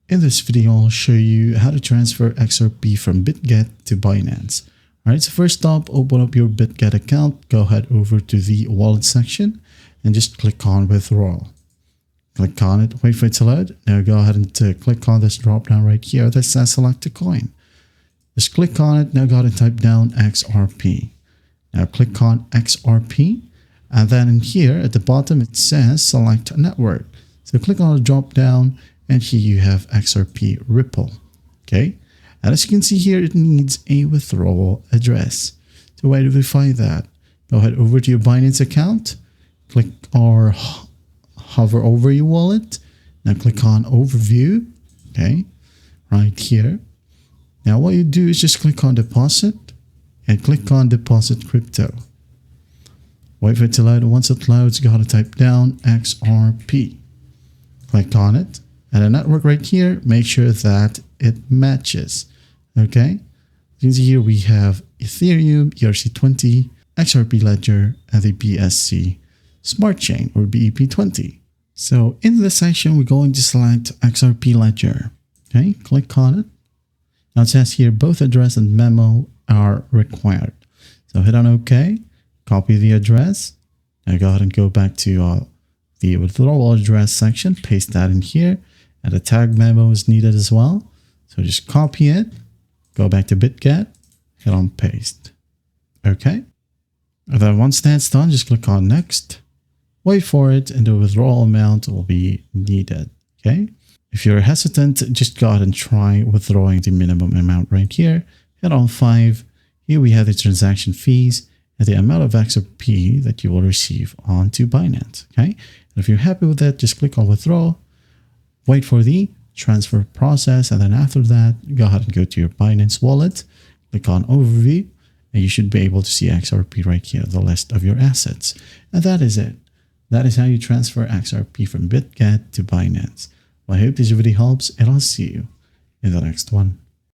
In this video, I'll show you how to transfer XRP from Bitget to Binance. Alright, so first up, open up your Bitget account, go ahead over to the wallet section and just click on withdrawal. Click on it, wait for it to load. Now go ahead and click on this drop down right here that says select a coin. Just click on it, now go ahead and type down XRP. Now click on XRP and then in here at the bottom it says select a network. So click on the drop down and here you have XRP Ripple. Okay, and as you can see here, it needs a withdrawal address. So where do we find that? Go ahead over to your Binance account, click or hover over your wallet. Now click on overview. Okay, right here. Now what you do is just click on deposit and click on deposit crypto. Wait for it to load. Once it loads, go ahead and type down XRP. Click on it. And the network right here, make sure that it matches. Okay. You can see here we have Ethereum, ERC20, XRP Ledger, and the BSC Smart Chain or BEP20. So in this section, we're going to select XRP Ledger. Okay. Click on it. Now it says here both address and memo are required. So hit on OK, copy the address. Now go ahead and go back to the withdrawal address section, paste that in here. And the tag memo is needed as well. So just copy it, go back to Bitget, hit on paste. Okay. And then once that's done, just click on next, wait for it, and the withdrawal amount will be needed. Okay. If you're hesitant, just go ahead and try withdrawing the minimum amount right here. Hit on 5. Here we have the transaction fees and the amount of XRP that you will receive onto Binance. Okay. And if you're happy with that, just click on withdraw. Wait for the transfer process, and then after that, go ahead and go to your Binance wallet, click on overview, and you should be able to see XRP right here, the list of your assets. And that is it. That is how you transfer XRP from Bitget to Binance. Well, I hope this video helps, and I'll see you in the next one.